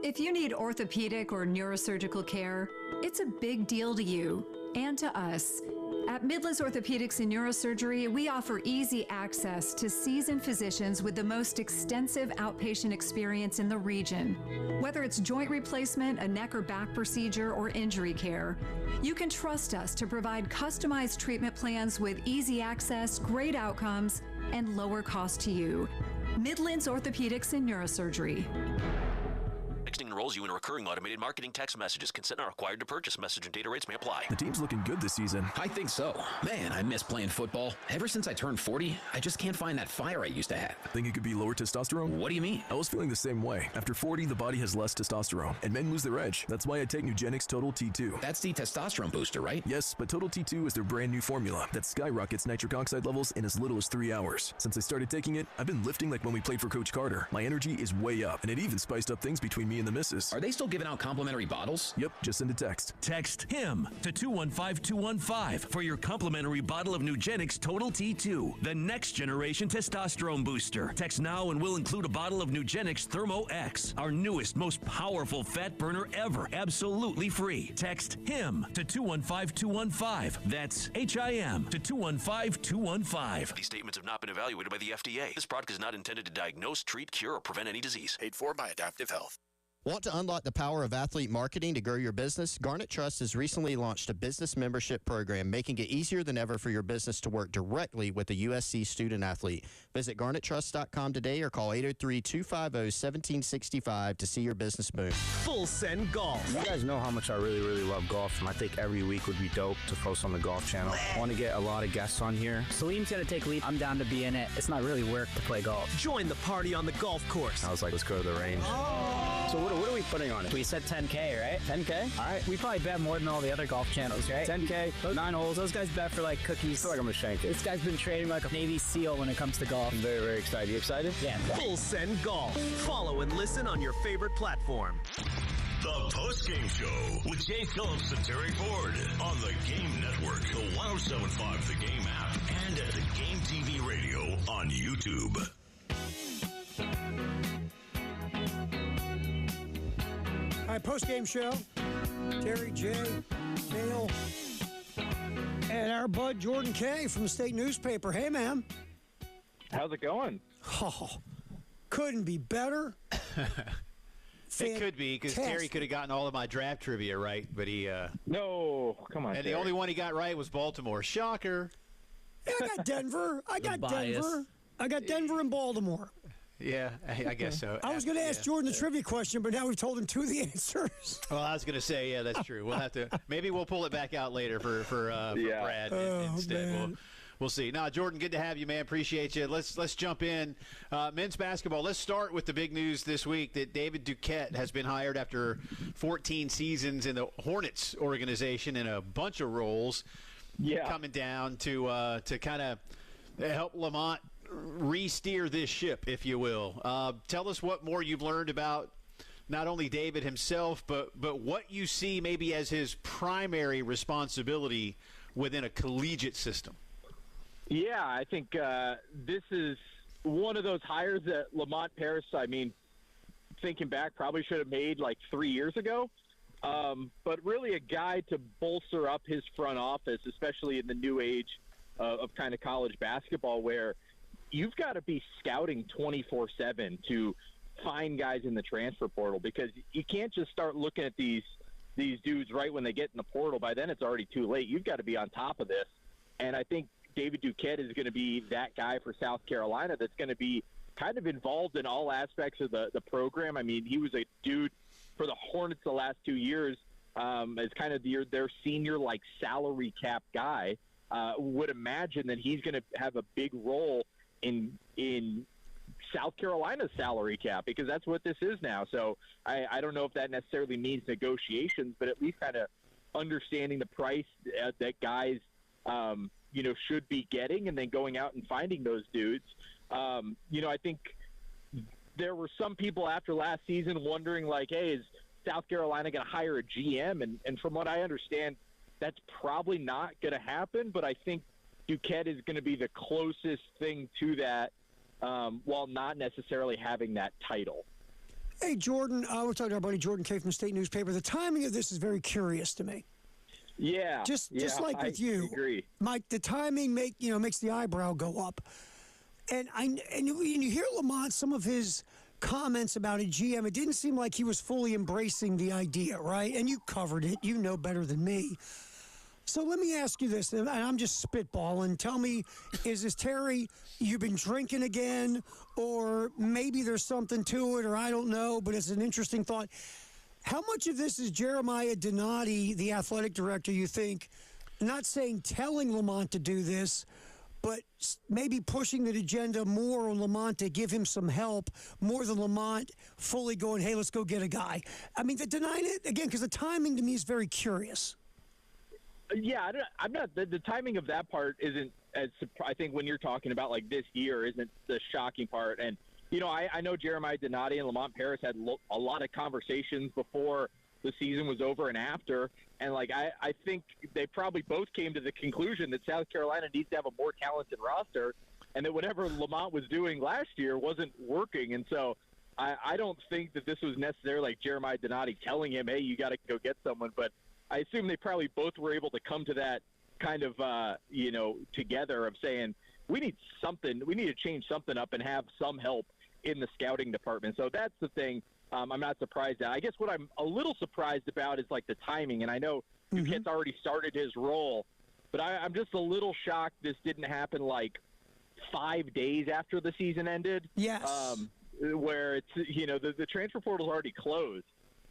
If you need orthopedic or neurosurgical care, it's a big deal to you and to us. At Midlands Orthopedics and Neurosurgery, we offer easy access to seasoned physicians with the most extensive outpatient experience in the region. Whether it's joint replacement, a neck or back procedure, or injury care, you can trust us to provide customized treatment plans with easy access, great outcomes, and lower cost to you. Midlands Orthopedics and Neurosurgery. Texting enrolls you in recurring automated marketing text messages. Consent are required to purchase. Message and data rates may apply. The team's looking good this season. I think so. Man, I miss playing football. Ever since I turned 40, I just can't find that fire I used to have. Think it could be lower testosterone? What do you mean? I was feeling the same way. After 40, the body has less testosterone, and men lose their edge. That's why I take Nugenix Total T2. That's the testosterone booster, right? Yes, but Total T2 is their brand new formula that skyrockets nitric oxide levels in as little as 3 hours. Since I started taking it, I've been lifting like when we played for Coach Carter. My energy is way up, and it even spiced up things between me and the missus. Are they still giving out complimentary bottles? Yep, just send a text. Text HIM to 215-215 for your complimentary bottle of Nugenix Total T2, the next generation testosterone booster. Text now and we'll include a bottle of Nugenix Thermo X, our newest, most powerful fat burner ever, absolutely free. Text HIM to 215-215. That's HIM to 215-215. These statements have not been evaluated by the FDA. This product is not intended to diagnose, treat, cure, or prevent any disease. Paid for by Adaptive Health. Want to unlock the power of athlete marketing to grow your business? Garnet Trust has recently launched a business membership program, making it easier than ever for your business to work directly with a USC student athlete. Visit garnettrust.com today or call 803-250-1765 to see your business boom. Full Send Golf. You guys know how much I really love golf, and I think every week would be dope to post on the Golf Channel. I want to get a lot of guests on here. Salim's going to take lead. I'm down to be in it. It's not really work to play golf. Join the party on the golf course. I was like, let's go to the range. So what are we putting on it? We said 10K, right? 10K? All right. We probably bet more than all the other golf channels, right? 10K, 9 holes. Those guys bet for like cookies. I feel like I'm going to shank it. This guy's been training like a Navy SEAL when it comes to golf. I'm very excited. You excited? Yeah. Full Send Golf. Follow and listen on your favorite platform. The Postgame Show with Jay Phillips and Terry Ford on the Game Network, the 107.5 The Game app, and at the Game TV radio on YouTube. All right, post-game show. Terry, Jay, Neil, and our bud Jordan Kay from the state newspaper. Hey, man. How's it going? Oh, couldn't be better. It could be, because Terry could have gotten all of my draft trivia right, but he... No, come on, And Terry. the only one he got right was Baltimore. Shocker. Yeah, I got Denver. I got Denver and Baltimore. Yeah, I guess so. I was going to ask Jordan the trivia question, but now we've told him two of the answers. Well, I was going to say, yeah, that's true. We'll have to. Maybe we'll pull it back out later for Brad instead. We'll see. Now, Jordan, good to have you, man. Appreciate you. Let's jump in. Men's basketball. Let's start with the big news this week that David Duquette has been hired after 14 seasons in the Hornets organization in a bunch of roles. Yeah, coming down to kind of help Lamont re-steer this ship, if you will. Tell us what more you've learned about not only David himself, but what you see maybe as his primary responsibility within a collegiate system. Yeah, I think this is one of those hires that Lamont Paris, I mean, thinking back, probably should have made like 3 years ago. But really a guy to bolster up his front office, especially in the new age of kind of college basketball, where you've got to be scouting 24/7 to find guys in the transfer portal, because you can't just start looking at these dudes right when they get in the portal. By then it's already too late. You've got to be on top of this. And I think David Duquette is going to be that guy for South Carolina that's going to be kind of involved in all aspects of the program. I mean, he was a dude for the Hornets the last 2 years as kind of their senior salary cap guy. Would imagine that he's going to have a big role in South Carolina's salary cap, because that's what this is now. So I don't know if that necessarily means negotiations, but at least kind of understanding the price that guys should be getting, and then going out and finding those dudes. I think there were some people after last season wondering, hey, is South Carolina going to hire a GM? And from what I understand, that's probably not going to happen, but I think Duquette is going to be the closest thing to that, while not necessarily having that title. Hey, Jordan, we're talking to our buddy Jordan Kay from the State Newspaper. The timing of this is very curious to me. Yeah. Just like with you, agree. Mike, the timing makes the eyebrow go up. And when you hear Lamont, some of his comments about a GM, it didn't seem like he was fully embracing the idea, right? And you covered it. You know better than me. So let me ask you this, and I'm just spitballing. Tell me, is this, Terry, you've been drinking again, or maybe there's something to it, or I don't know, but it's an interesting thought. How much of this is Jeremiah Donati, the athletic director, you think, not saying telling Lamont to do this, but maybe pushing the agenda more on Lamont to give him some help, more than Lamont fully going, hey, let's go get a guy? I mean, denying it, again, because the timing to me is very curious. Yeah, I'm not. The timing of that part isn't as. I think when you're talking about this year, isn't the shocking part. And I know Jeremiah Donati and Lamont Paris had a lot of conversations before the season was over and after. And I think they probably both came to the conclusion that South Carolina needs to have a more talented roster, and that whatever Lamont was doing last year wasn't working. And so I don't think that this was necessarily Jeremiah Donati telling him, hey, you got to go get someone, but I assume they probably both were able to come to that kind of, together of saying, we need something. We need to change something up and have some help in the scouting department. So that's the thing I'm not surprised at. I guess what I'm a little surprised about is the timing. And I know Duquette's already started his role, but I'm just a little shocked this didn't happen 5 days after the season ended. Yes. Where it's, the transfer portal's already closed.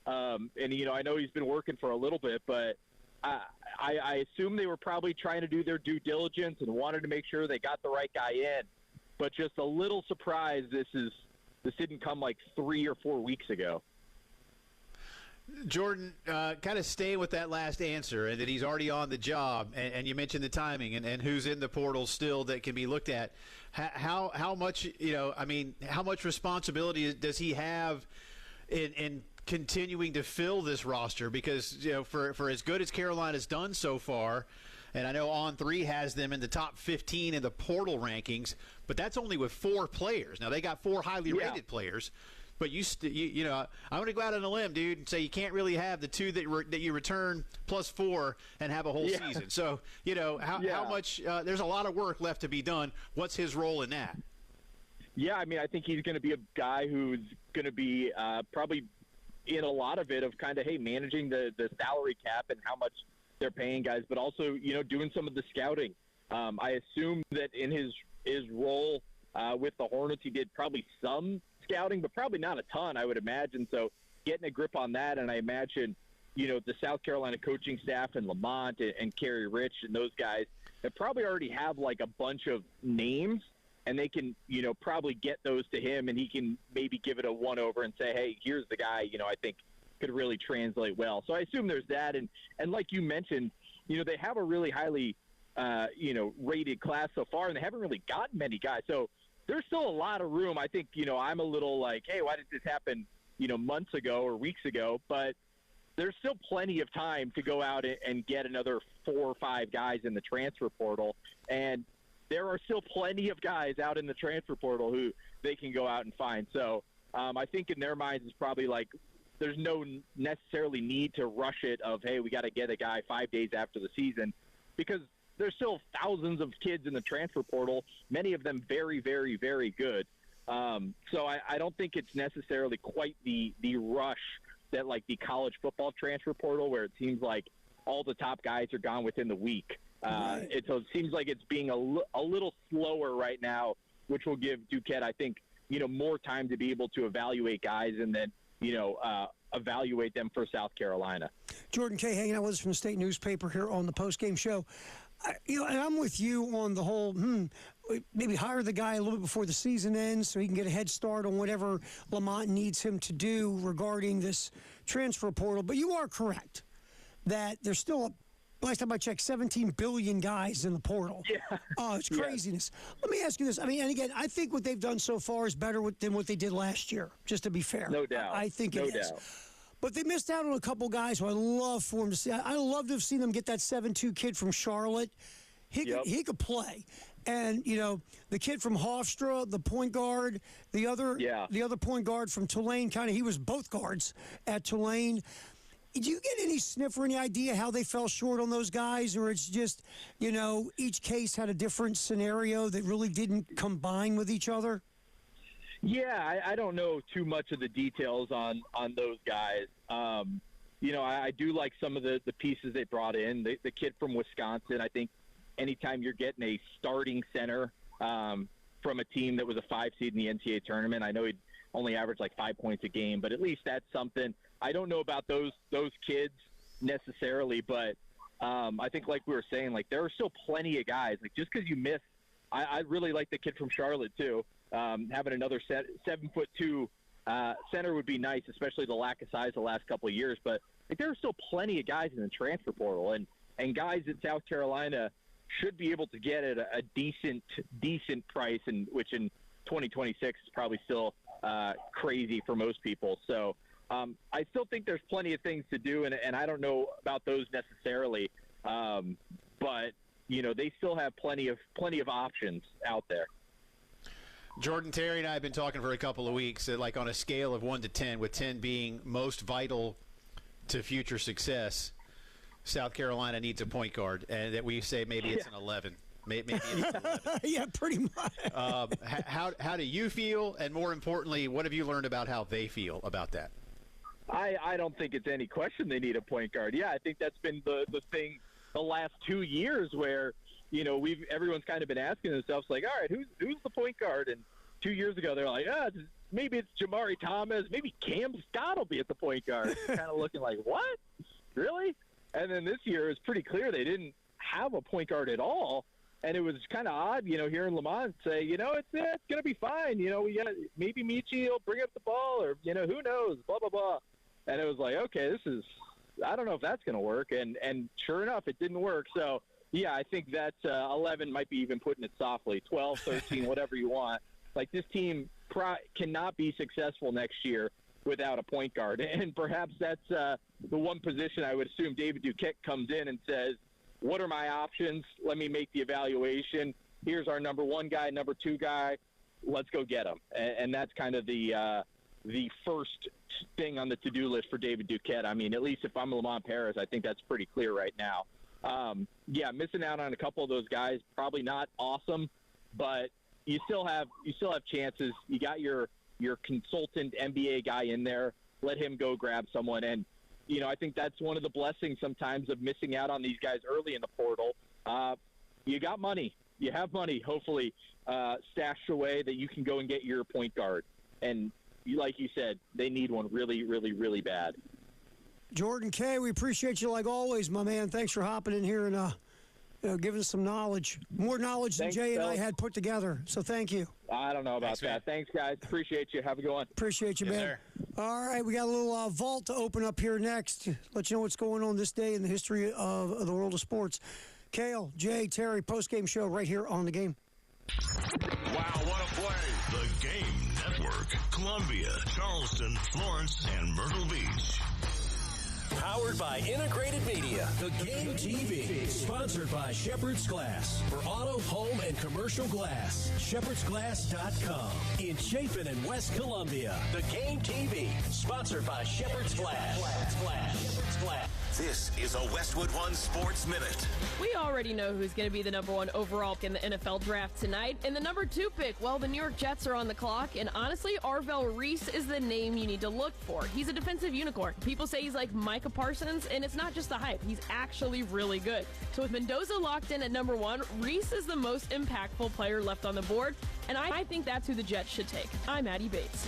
And, I know he's been working for a little bit, but I assume they were probably trying to do their due diligence and wanted to make sure they got the right guy in. But just a little surprised this didn't come 3 or 4 weeks ago. Jordan, kind of staying with that last answer, and that he's already on the job, and you mentioned the timing and who's in the portal still that can be looked at. How much, how much responsibility does he have in continuing to fill this roster? Because for as good as Carolina's done so far, and I know On3 has them in the top 15 in the portal rankings, but that's only with 4 players. Now they got 4 highly rated players, but I'm going to go out on a limb, dude, and say you can't really have the 2 that you return plus 4 and have a whole season. So how much there's a lot of work left to be done. What's his role in that? Yeah, I mean, I think he's going to be a guy who's going to be probably in a lot of it of kind of, hey, managing the salary cap and how much they're paying guys, but also, doing some of the scouting. I assume that in his role with the Hornets, he did probably some scouting, but probably not a ton, I would imagine. So getting a grip on that, and I imagine, the South Carolina coaching staff and Lamont and Kerry Rich and those guys, they probably already have a bunch of names, and they can, probably get those to him, and he can maybe give it a one-over and say, hey, here's the guy, I think could really translate well. So I assume there's that. And like you mentioned, they have a really highly, rated class so far, and they haven't really gotten many guys. So there's still a lot of room. I think, I'm a little hey, why did this happen, months ago or weeks ago? But there's still plenty of time to go out and get another 4 or 5 guys in the transfer portal. And there are still plenty of guys out in the transfer portal who they can go out and find. So I think in their minds it's probably there's no necessarily need to rush it of, hey, we got to get a guy 5 days after the season, because there's still thousands of kids in the transfer portal, many of them very, very, very good. So I don't think it's necessarily quite the rush that the college football transfer portal, where it seems like all the top guys are gone within the week. So it seems like it's being a little slower right now, which will give Duquette, I think, more time to be able to evaluate guys and then, evaluate them for South Carolina. Jordan Kay hanging out with us from the State newspaper here on the postgame show. And I'm with you on the whole, maybe hire the guy a little bit before the season ends so he can get a head start on whatever Lamont needs him to do regarding this transfer portal. But you are correct that there's still, last time I checked, 17 billion guys in the portal. Yeah. Oh, it's craziness. Let me ask you this. I mean, and again, I think what they've done so far is better than what they did last year, just to be fair. No doubt. I think it is. No doubt. But they missed out on a couple guys who I love for them to see. I love to have seen them get that 7'2" kid from Charlotte. He could play. And, the kid from Hofstra, the point guard, the other point guard from Tulane, he was both guards at Tulane. Do you get any sniff or any idea how they fell short on those guys? Or it's just, each case had a different scenario that really didn't combine with each other? Yeah, I don't know too much of the details on those guys. I do like some of the pieces they brought in. The kid from Wisconsin, I think anytime you're getting a starting center from a team that was a 5 seed in the NCAA tournament, I know he'd only averaged like 5 points a game, but at least that's something. I don't know about those kids necessarily, but I think like we were saying, like there are still plenty of guys. Like just because you miss, I really like the kid from Charlotte too. Having another 7'2" center would be nice, especially the lack of size the last couple of years. But like, there are still plenty of guys in the transfer portal, and guys at South Carolina should be able to get at a decent price, and which in 2026 is probably still crazy for most people. So I still think there's plenty of things to do, and I don't know about those necessarily, but they still have plenty of options out there. Jordan, Terry and I have been talking for a couple of weeks, like on a scale of 1 to 10, with 10 being most vital to future success. South Carolina needs a point guard, and that we say maybe it's an 11. Maybe it's an 11. Yeah, pretty much. How do you feel, and more importantly, what have you learned about how they feel about that? I don't think it's any question they need a point guard. Yeah, I think that's been the thing the last 2 years where everyone's kind of been asking themselves, like, all right, who's the point guard? And 2 years ago, they're like, maybe it's Jamari Thomas, maybe Cam Scott will be at the point guard. Kind of looking like, what? Really? And then this year, it's pretty clear they didn't have a point guard at all. And it was kind of odd, hearing Lamont say, it's going to be fine. We got maybe Michi will bring up the ball, or, who knows, blah, blah, blah. And it was like, okay, I don't know if that's going to work. And sure enough, it didn't work. So, yeah, I think that 11 might be even putting it softly, 12, 13, whatever you want. Like, this team cannot be successful next year without a point guard. And perhaps that's the one position I would assume David Duquette comes in and says, what are my options? Let me make the evaluation. Here's our number 1 guy, number 2 guy. Let's go get them. And that's kind of the first thing on the to-do list for David Duquette. I mean, at least if I'm Lamont Paris, I think that's pretty clear right now. Missing out on a couple of those guys, probably not awesome, but you still have chances. You got your consultant NBA guy in there. Let him go grab someone. And, I think that's one of the blessings sometimes of missing out on these guys early in the portal. You got money. You have money, hopefully, stashed away that you can go and get your point guard. And like you said, they need one really, really, really bad. Jordan Kay, we appreciate you like always, my man. Thanks for hopping in here and giving us some knowledge. More knowledge than Jay and I had put together. So thank you. I don't know about that. Thanks, guys. Appreciate you. Have a good one. Appreciate you, man. Sir. All right, we got a little vault to open up here next. Let you know what's going on this day in the history of the world of sports. Kale, Jay, Terry, postgame show right here on The Game. Wow, what a play. The Game Network. Columbia, Charleston, Florence, and Myrtle Beach. Powered by Integrated Media. The Game TV. Sponsored by Shepherd's Glass. For auto, home, and commercial glass. ShepherdsGlass.com. In Chapin and West Columbia. The Game TV. Sponsored by Shepherd's Glass. Shepherd's Glass. This is a Westwood One Sports Minute. We already know who's going to be the number 1 overall in the NFL draft tonight. And the number 2 pick, well, the New York Jets are on the clock. And honestly, Arvell Reese is the name you need to look for. He's a defensive unicorn. People say he's like Micah Parsons, and it's not just the hype. He's actually really good. So with Mendoza locked in at number 1, Reese is the most impactful player left on the board. And I think that's who the Jets should take. I'm Addie Bates.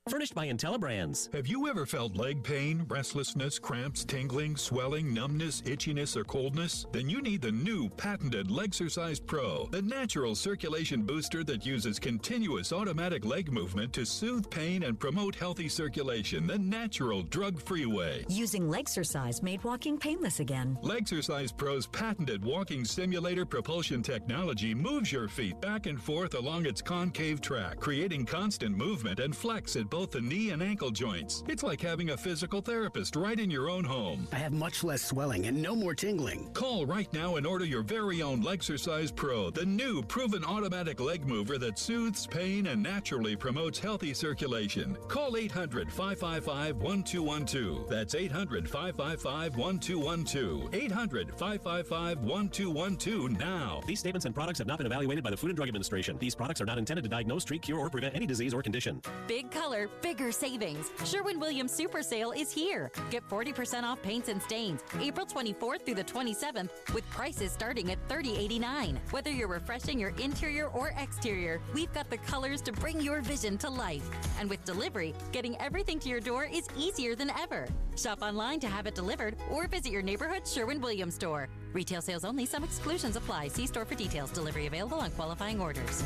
Furnished by IntelliBrands. Have you ever felt leg pain, restlessness, cramps, tingling, swelling, numbness, itchiness, or coldness? Then you need the new patented Legsercise Pro, the natural circulation booster that uses continuous automatic leg movement to soothe pain and promote healthy circulation the natural, drug-free way. Using Legsercise made walking painless again. Legsercise Pro's patented walking simulator propulsion technology moves your feet back and forth along its concave track, creating constant movement and flex at both the knee and ankle joints. It's like having a physical therapist right in your own home. I have much less swelling and no more tingling. Call right now and order your very own Legsercise Pro, the new proven automatic leg mover that soothes pain and naturally promotes healthy circulation. Call 800-555-1212. That's 800-555-1212. 800-555-1212 now. These statements and products have not been evaluated by the Food and Drug Administration. These products are not intended to diagnose, treat, cure, or prevent any disease or condition. Big color, bigger savings. Sherwin-Williams Super Sale is here. Get 40% off paints and stains April 24th through the 27th with prices starting at $30.89. Whether you're refreshing your interior or exterior, we've got the colors to bring your vision to life. And with delivery, getting everything to your door is easier than ever. Shop online to have it delivered or visit your neighborhood Sherwin-Williams store. Retail sales only. Some exclusions apply. See store for details. Delivery available on qualifying orders.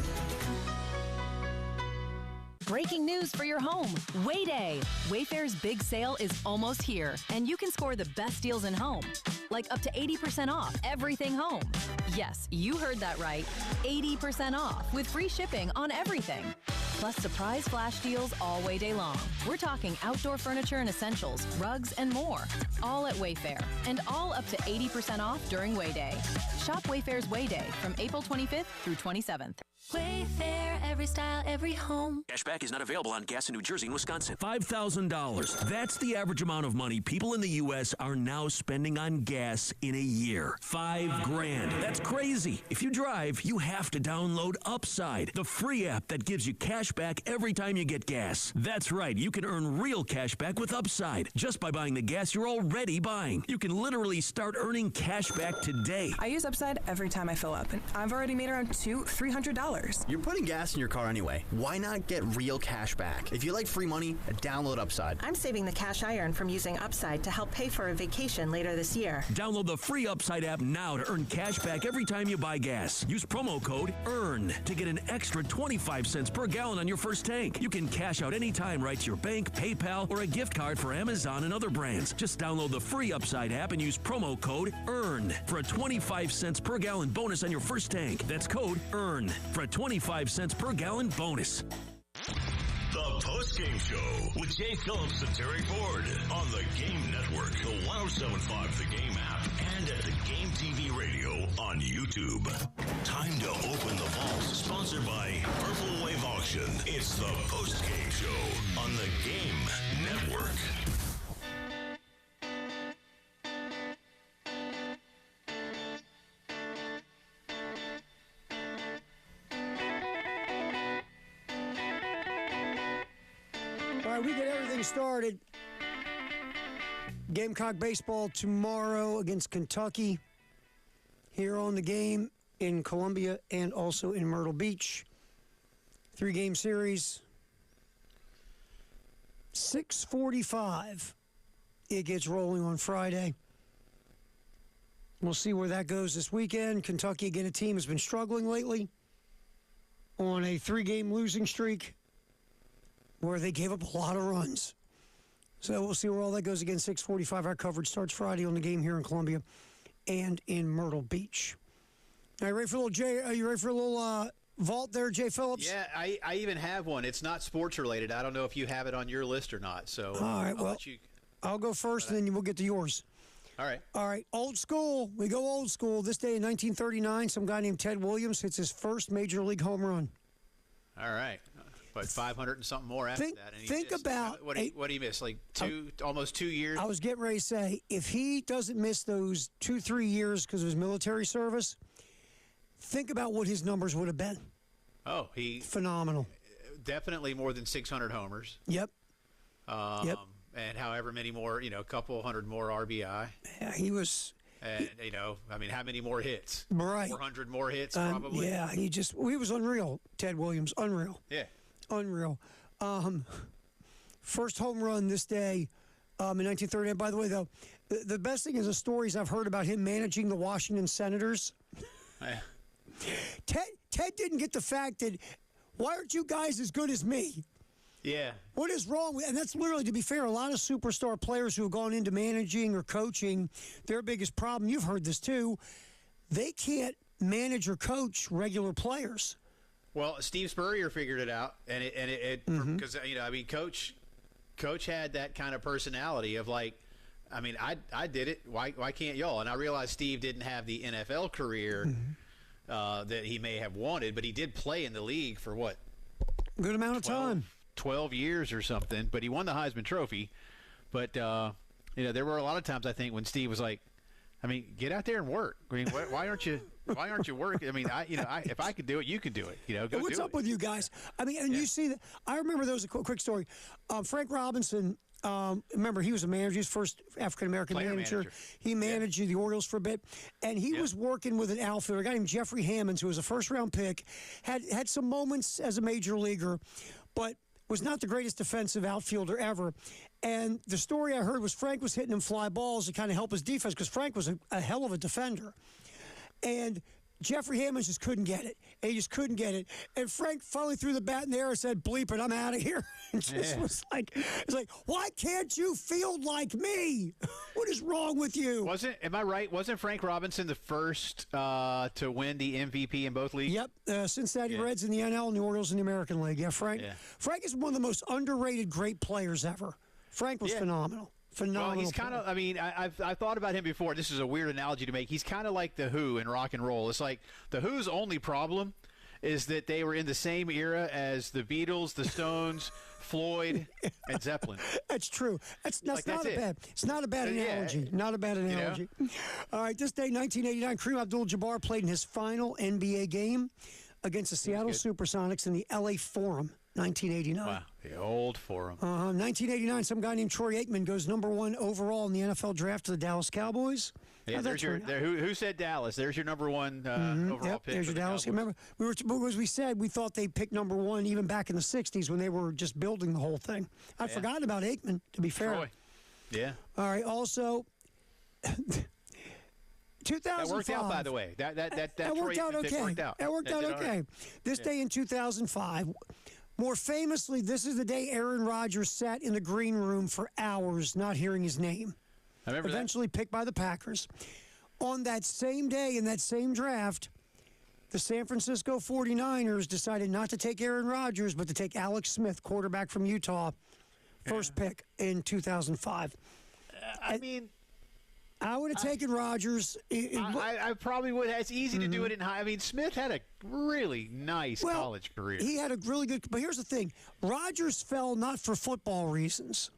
Breaking news for your home. Wayday. Wayfair's big sale is almost here, and you can score the best deals in home. Like up to 80% off everything home. Yes, you heard that right. 80% off with free shipping on everything. Plus surprise flash deals all Wayday long. We're talking outdoor furniture and essentials, rugs, and more. All at Wayfair, and all up to 80% off during Wayday. Shop Wayfair's Wayday from April 25th through 27th. Wayfair, every style, every home. Cashback is not available on gas in New Jersey and Wisconsin. $5,000. That's the average amount of money people in the U.S. are now spending on gas in a year. $5,000. That's crazy. If you drive, you have to download Upside, the free app that gives you cash back every time you get gas. That's right. You can earn real cash back with Upside just by buying the gas you're already buying. You can literally start earning cash back today. I use Upside every time I fill up, and I've already made around $300. You're putting gas in your car anyway. Why not get real cash back? If you like free money, download Upside. I'm saving the cash I earn from using Upside to help pay for a vacation later this year. Download the free Upside app now to earn cash back every time you buy gas. Use promo code EARN to get an extra 25 cents per gallon on your first tank. You can cash out anytime right to your bank, PayPal, or a gift card for Amazon and other brands. Just download the free Upside app and use promo code EARN for a 25 cents per gallon bonus on your first tank. That's code EARN for a 25 cents per gallon bonus. The Postgame Show with Jay Phillips and Terry Ford on the Game Network, the 107.5 The Game app, and at the Game TV radio on YouTube. Time to open the vaults, sponsored by Purple Wave Auction. It's the Postgame Show on the Game Network. All right, we get everything started. Gamecock baseball tomorrow against Kentucky here on the Game in Columbia and also in Myrtle Beach. 3-game series. 6:45. It gets rolling on Friday. We'll see where that goes this weekend. Kentucky, again, a team has been struggling lately on a 3-game losing streak where they gave up a lot of runs. So we'll see where all that goes. Again, 6:45. Our coverage starts Friday on the Game here in Columbia and in Myrtle Beach. All right, ready for a little Jay? Are you ready for a little vault there, Jay Phillips? Yeah, I even have one. It's not sports related. I don't know if you have it on your list or not. So all right, I'll go first, and then we'll get to yours. All right. All right, old school. We go old school. This day in 1939, some guy named Ted Williams hits his first major league home run. All right. But 500 and something more after that. And think about what do you miss? Like almost 2 years? I was getting ready to say, if he doesn't miss those 2-3 years because of his military service, think about what his numbers would have been. Oh, phenomenal. Definitely more than 600 homers. Yep. Yep. And however many more, a couple hundred more RBI. Yeah, he was. And, how many more hits? Right. 400 more hits, probably. Yeah, he was unreal, Ted Williams. Unreal. Yeah. Unreal. First home run this day in 1939. By the way, though, the best thing is the stories I've heard about him managing the Washington Senators. Ted didn't get the fact that, why aren't you guys as good as me? Yeah. What is wrong with, and that's literally, to be fair, a lot of superstar players who have gone into managing or coaching, their biggest problem, you've heard this too, they can't manage or coach regular players. Well, Steve Spurrier figured it out, and because Coach had that kind of personality of like, I mean, I did it. Why can't y'all? And I realized Steve didn't have the NFL career that he may have wanted, but he did play in the league for what? Good amount of time. 12 years or something, but he won the Heisman Trophy. But there were a lot of times I think when Steve was like, I mean, get out there and work. I mean, why aren't you working? I mean, if I could do it, you could do it. Go What's do up it. with you guys? I mean, and you see that. I remember there was a quick story. Frank Robinson. Remember, he was a manager. He was first African American manager. He managed the Orioles for a bit, and he was working with an outfielder, a guy named Jeffrey Hammonds, who was a first-round pick. Had some moments as a major leaguer, but was not the greatest defensive outfielder ever. And the story I heard was Frank was hitting him fly balls to kind of help his defense because Frank was a hell of a defender. And Jeffrey Hammonds just couldn't get it. And he just couldn't get it. And Frank finally threw the bat in the air and said, bleep it, I'm out of here. And just was like, it's like, why can't you field like me? What is wrong with you? Am I right? Wasn't Frank Robinson the first to win the MVP in both leagues? Yep. Cincinnati Reds in the NL and the Orioles in the American League. Yeah, Frank. Yeah. Frank is one of the most underrated great players ever. Frank was phenomenal. Phenomenal. Well, he's kind of, I mean, I've thought about him before. This is a weird analogy to make. He's kind of like the Who in rock and roll. It's like the Who's only problem is that they were in the same era as the Beatles, the Stones, Floyd, and Zeppelin. That's true. It's not a bad analogy. Not a bad analogy. All right, this day, 1989, Kareem Abdul-Jabbar played in his final NBA game against the Seattle Supersonics in the LA Forum. 1989. Wow, the old Forum. 1989, some guy named Troy Aikman goes number 1 overall in the NFL draft to the Dallas Cowboys. Yeah, who said Dallas? There's your number 1 overall pick. There's your Dallas. Remember, as we said, we thought they picked number 1 even back in the 60s when they were just building the whole thing. I'd forgotten about Aikman, to be fair. Troy. Yeah. All right, also... 2005. That worked out, by the way. That worked out okay. That worked out okay. Right. This day in 2005... More famously, this is the day Aaron Rodgers sat in the green room for hours not hearing his name. I remember Eventually picked by the Packers. On that same day, in that same draft, the San Francisco 49ers decided not to take Aaron Rodgers, but to take Alex Smith, quarterback from Utah, first pick in 2005. I would have taken Rodgers. I probably would. It's easy to do it in high. I mean, Smith had a really nice college career. He had a really good. But here's the thing: Rodgers fell not for football reasons,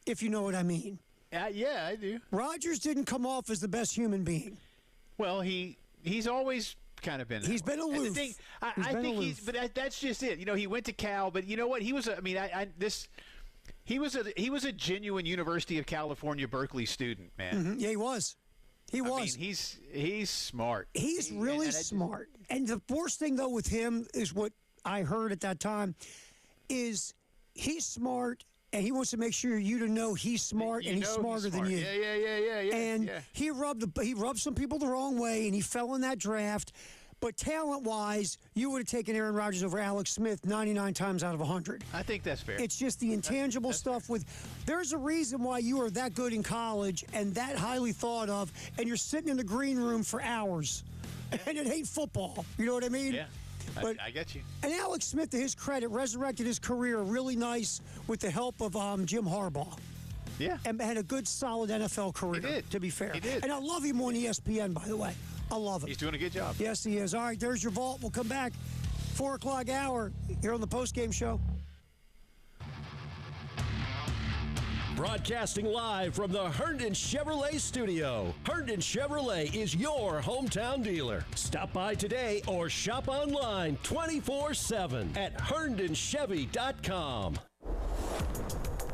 if you know what I mean. Yeah, I do. Rodgers didn't come off as the best human being. Well, he's always kind of been. He's been aloof. But that's just it. He went to Cal, but you know what? He was. He was a genuine University of California, Berkeley student, man. Mm-hmm. Yeah, he was. He was. I mean, he's smart. He's really smart. And the worst thing, though, with him is what I heard at that time is he's smart, and he wants to make sure you to know he's smart, and he's smarter than you. Yeah. And he rubbed some people the wrong way, and he fell in that draft. But talent-wise, you would have taken Aaron Rodgers over Alex Smith 99 times out of 100. I think that's fair. It's just the intangible stuff fair. There's a reason why you are that good in college and that highly thought of, and you're sitting in the green room for hours. And it ain't football. You know what I mean? Yeah. But, I get you. And Alex Smith, to his credit, resurrected his career really nice with the help of Jim Harbaugh. Yeah. And had a good, solid NFL career, he did. To be fair. He did. And I love him on ESPN, by the way. I love him. He's doing a good job. Yes, he is. All right, there's your vault. We'll come back 4 o'clock hour here on the Postgame Show. Broadcasting live from the Herndon Chevrolet studio. Herndon Chevrolet is your hometown dealer. Stop by today or shop online 24/7 at HerndonChevy.com.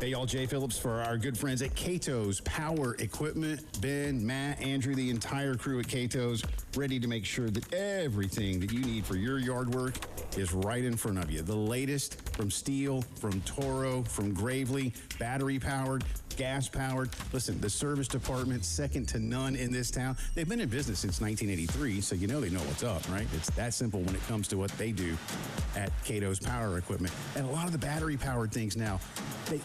Hey, y'all, Jay Phillips for our good friends at Cato's Power Equipment. Ben, Matt, Andrew, the entire crew at Cato's, ready to make sure that everything that you need for your yard work is right in front of you. The latest from Steel, from Toro, from Gravely, battery-powered, gas-powered. Listen, the service department, second to none in this town. They've been in business since 1983, so you know they know what's up, right? It's that simple when it comes to what they do at Cato's Power Equipment. And a lot of the battery-powered things now,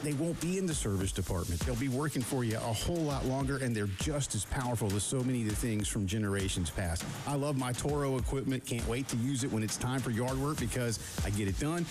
they won't be in the service department. They'll be working for you a whole lot longer, and they're just as powerful as so many of the things from generations past. I love my Toro equipment. Can't wait to use it when it's time for yard work because I get it done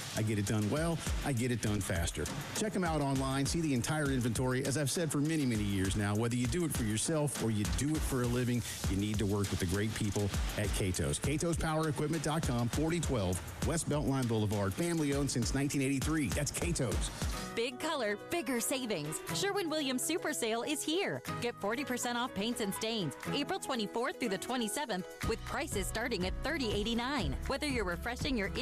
well, I get it done faster. Check them out online. See the entire inventory. As I've said for many, many years now, whether you do it for yourself or you do it for a living, you need to work with the great people at Cato's. CatosPowerEquipment.com, 4012 West Beltline Boulevard. Family owned since 1983. That's Cato's. Big color, bigger savings. Sherwin-Williams Super Sale is here. Get 40% off paints and stains April 24th through the 27th with prices starting at $30.89. Whether you're refreshing your interior